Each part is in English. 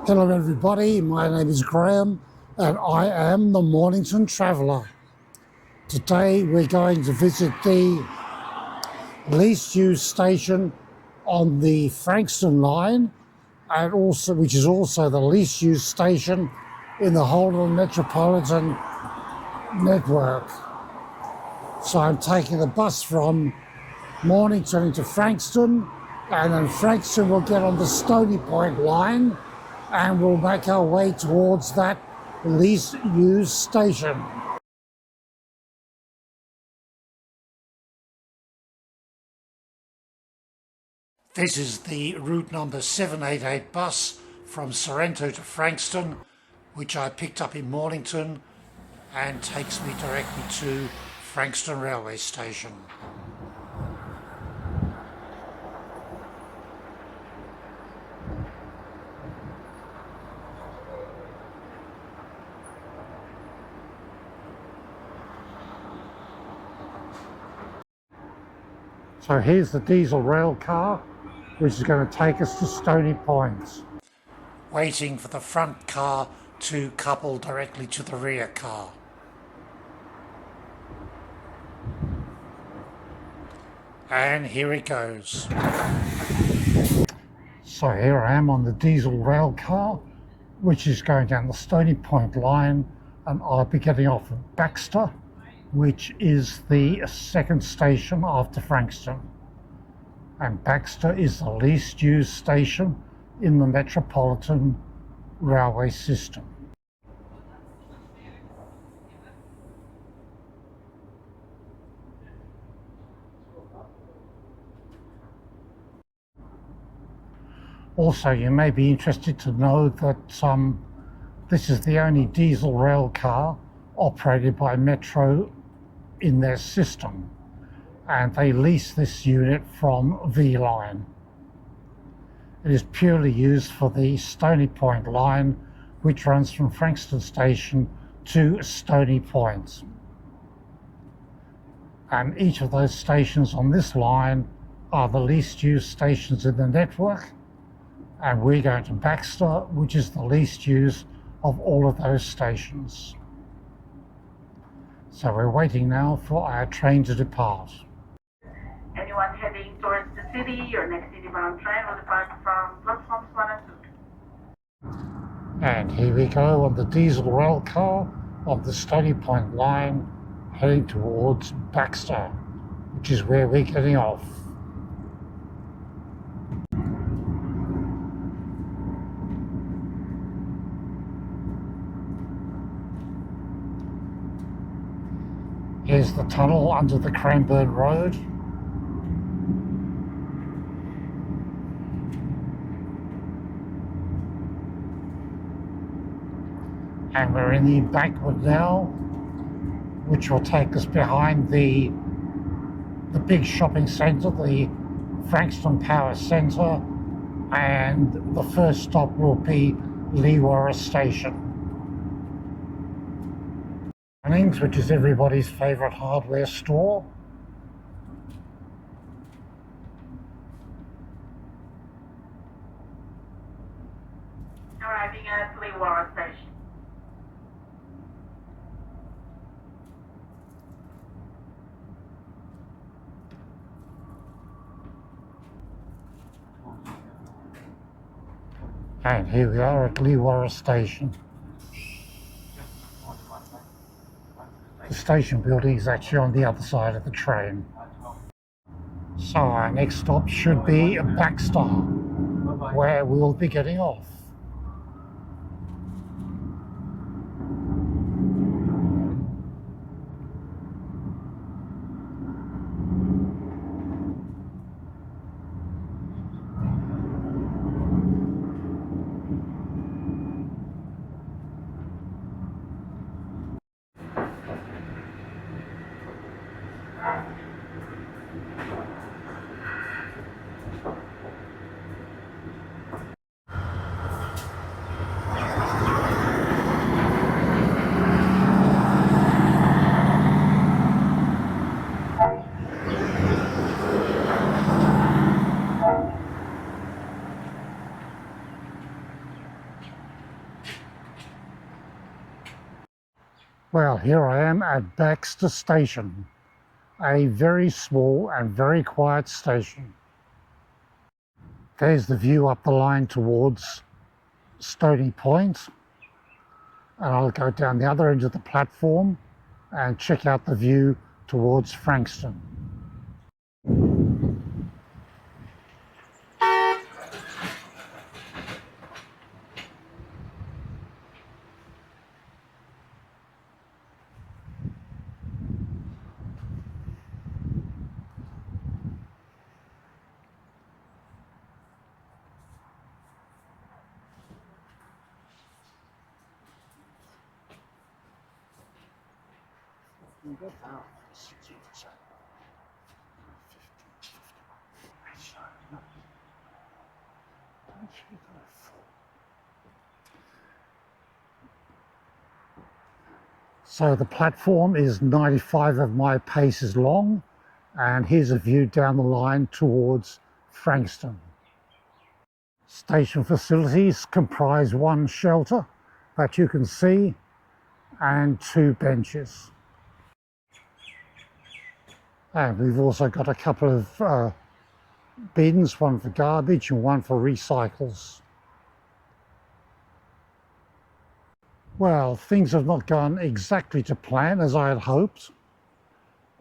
Hello everybody, my name is Graham and I am the Mornington Traveller. Today we're going to visit the least used station on the Frankston line, and which is also the least used station in the whole of the metropolitan network. So I'm taking the bus from Mornington into Frankston, and then Frankston will get on the Stony Point Line and we'll make our way towards that least used station. This is the route number 788 bus from Sorrento to Frankston, which I picked up in Mornington and takes me directly to Frankston railway station. So here's the diesel rail car, which is going to take us to Stony Point. Waiting for the front car to couple directly to the rear car. And here it goes. So here I am on the diesel rail car, which is going down the Stony Point line, and I'll be getting off at Baxter, which is the second station after Frankston. And Baxter is the least used station in the metropolitan railway system. Also, you may be interested to know that this is the only diesel rail car operated by Metro in their system, and they lease this unit from V-Line. It is purely used for the Stony Point line, which runs from Frankston Station to Stony Point. And each of those stations on this line are the least used stations in the network, and we're going to Baxter, which is the least used of all of those stations. So we're waiting now for our train to depart. Anyone heading towards the city, your next city-bound train will depart from platforms 1 and 2. And here we go on the diesel rail car on the Stony Point line, heading towards Baxter, which is where we're getting off. Here's the tunnel under the Cranbourne Road. And we're in the embankment now, which will take us behind the big shopping centre, the Frankston Power Centre, and the first stop will be Leewara Station. Which is everybody's favourite hardware store. Arriving at Leewara Station. And here we are at Leewara Station. The station building is actually on the other side of the train. So our next stop should be Baxter, where we'll be getting off. Well, here I am at Baxter Station, a very small and very quiet station. There's the view up the line towards Stony Point, and I'll go down the other end of the platform and check out the view towards Frankston. So the platform is 95 of my paces long, and here's a view down the line towards Frankston. Station facilities comprise one shelter that you can see and two benches. And we've also got a couple of bins, one for garbage and one for recycles. Well, things have not gone exactly to plan as I had hoped.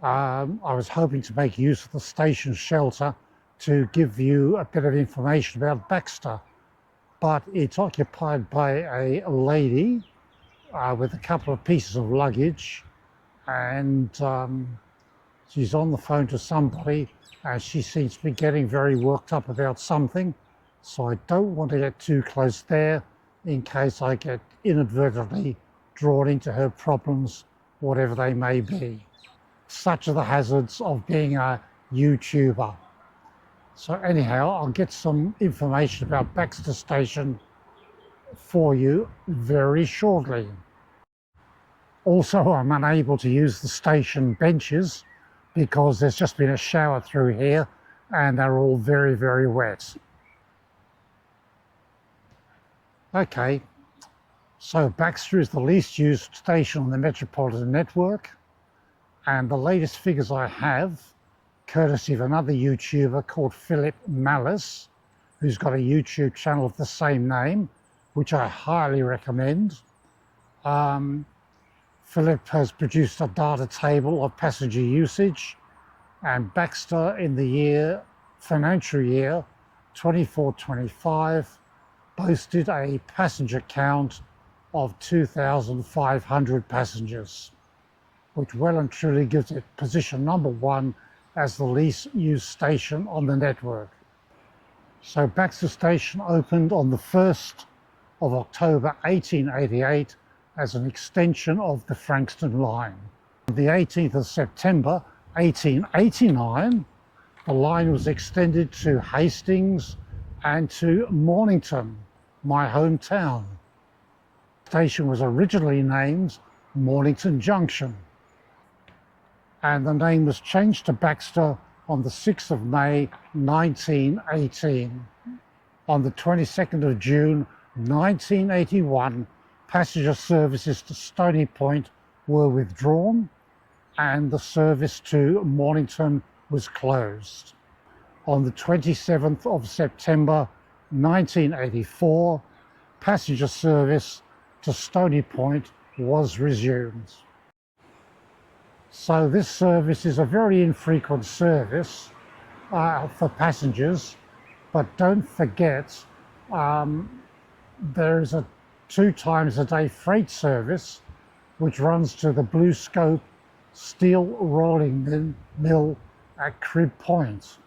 I was hoping to make use of the station shelter to give you a bit of information about Baxter, but it's occupied by a lady with a couple of pieces of luggage, and she's on the phone to somebody, and she seems to be getting very worked up about something, so I don't want to get too close there in case I get inadvertently drawn into her problems, whatever they may be. Such are the hazards of being a YouTuber. So anyhow, I'll get some information about Baxter Station for you very shortly. Also, I'm unable to use the station benches because there's just been a shower through here and they're all very, very wet. Okay, so Baxter is the least used station on the Metropolitan Network, and the latest figures I have, courtesy of another YouTuber called Philip Malice, who's got a YouTube channel of the same name, which I highly recommend. Philip has produced a data table of passenger usage, and Baxter in the financial year 24-25 boasted a passenger count of 2,500 passengers, which well and truly gives it position number one as the least used station on the network. So Baxter Station opened on the 1st of October 1888 as an extension of the Frankston line. On the 18th of September 1889, the line was extended to Hastings and to Mornington, my hometown. The station was originally named Mornington Junction, and the name was changed to Baxter on the 6th of May 1918. On the 22nd of June 1981, passenger services to Stony Point were withdrawn and the service to Mornington was closed. On the 27th of September 1984, passenger service to Stony Point was resumed. So this service is a very infrequent service for passengers, but don't forget there is a 2 times a day freight service which runs to the Blue Scope steel rolling mill at Crib Point.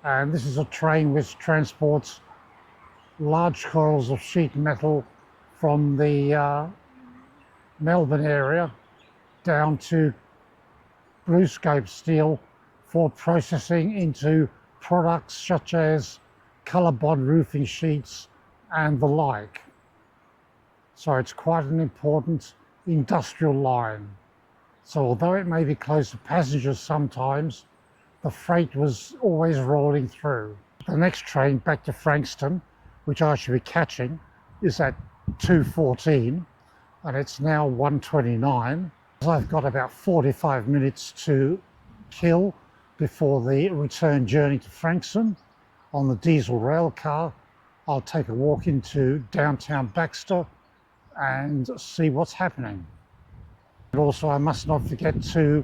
And this is a train which transports large coils of sheet metal from the Melbourne area down to Blue Scope steel for processing into products such as colorbond roofing sheets and the like. So it's quite an important industrial line. So although it may be close to passengers sometimes, the freight was always rolling through. The next train back to Frankston, which I should be catching, is at 2:14, and it's now 1:29. I've got about 45 minutes to kill before the return journey to Frankston on the diesel rail car. I'll take a walk into downtown Baxter and see what's happening. And also, I must not forget to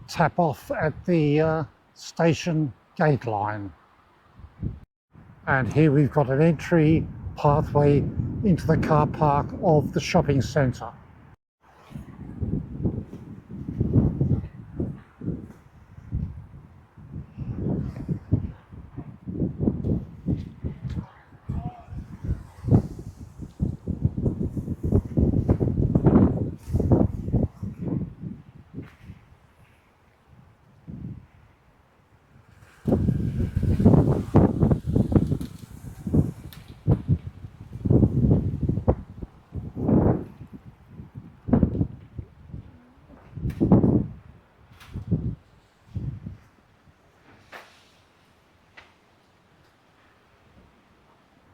tap off at the station gate line. And here we've got an entry pathway into the car park of the shopping centre.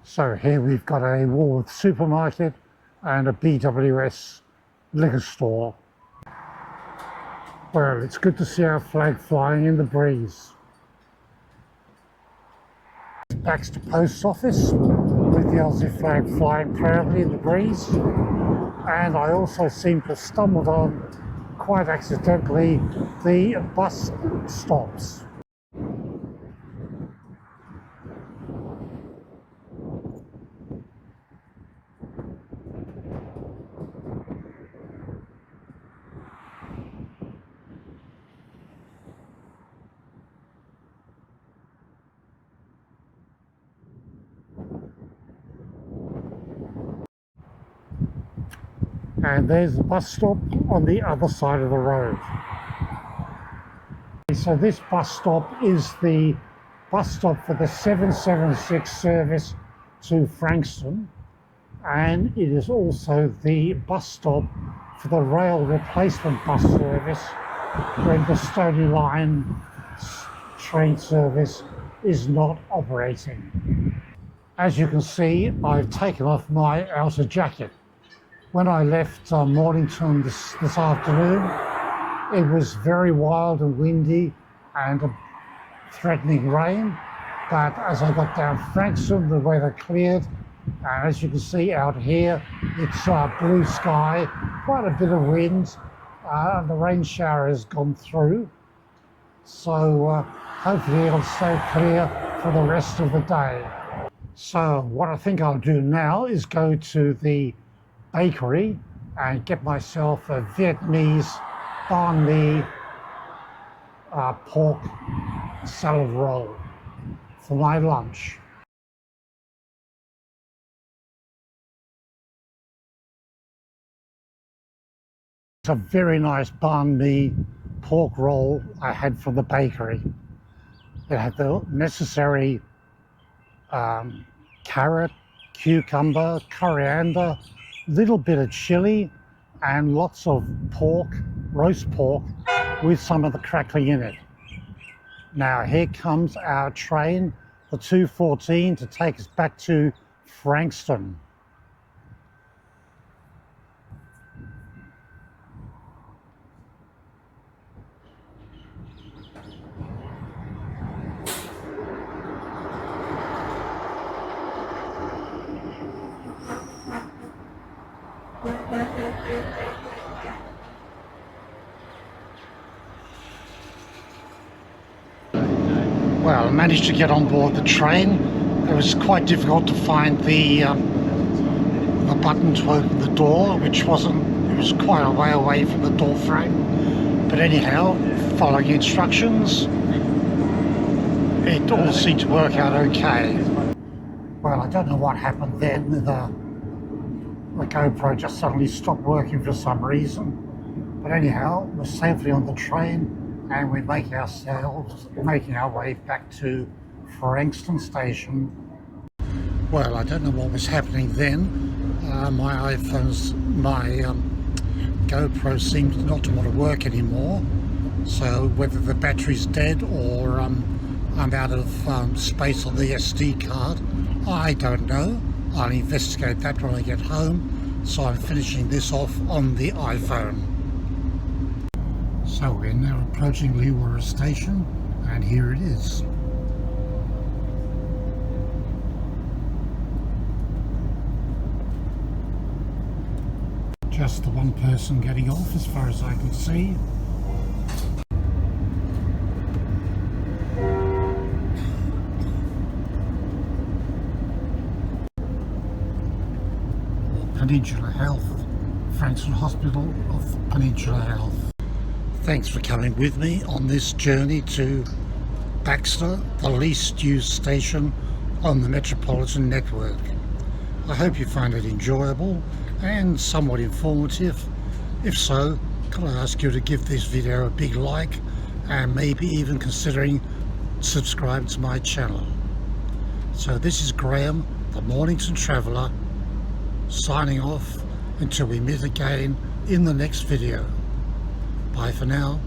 So here we've got a Woolworths supermarket and a BWS liquor store. Well, it's good to see our flag flying in the breeze. Baxter Post Office with the Aussie flag flying proudly in the breeze. And I also seem to have stumbled on, quite accidentally, the bus stops. And there's the bus stop on the other side of the road. So this bus stop is the bus stop for the 776 service to Frankston, and it is also the bus stop for the rail replacement bus service when the Stony Line train service is not operating. As you can see, I've taken off my outer jacket. When I left Mornington this afternoon, it was very wild and windy and threatening rain. But as I got down Frankston, the weather cleared. And as you can see out here, it's blue sky, quite a bit of wind. The rain shower has gone through. So hopefully it'll stay clear for the rest of the day. So what I think I'll do now is go to the bakery and get myself a Vietnamese banh mi pork salad roll for my lunch. It's a very nice banh mi pork roll I had from the bakery. It had the necessary carrot, cucumber, coriander, little bit of chili, and lots of pork, roast pork, with some of the crackling in it. Now here comes our train, the 2:14, to take us back to Frankston. Well, I managed to get on board the train. It was quite difficult to find the button to open the door, it was quite a way away from the door frame. But anyhow, following instructions, it all seemed to work out okay. Well, I don't know what happened then. The GoPro just suddenly stopped working for some reason. But anyhow, we're safely on the train, and we're making our way back to Frankston station. Well, I don't know what was happening then. My GoPro seems not to want to work anymore. So whether the battery's dead or I'm out of space on the SD card, I don't know. I'll investigate that when I get home. so I'm finishing this off on the iPhone. So we're now approaching Leewara Station, and here it is. Just the one person getting off as far as I can see. Peninsula Health, Frankston Hospital of Peninsula Health. Thanks for coming with me on this journey to Baxter, the least used station on the Metropolitan Network. I hope you find it enjoyable and somewhat informative. If so, can I ask you to give this video a big like and maybe even considering subscribing to my channel. So this is Graham, the Mornington Traveller, signing off until we meet again in the next video. Bye for now.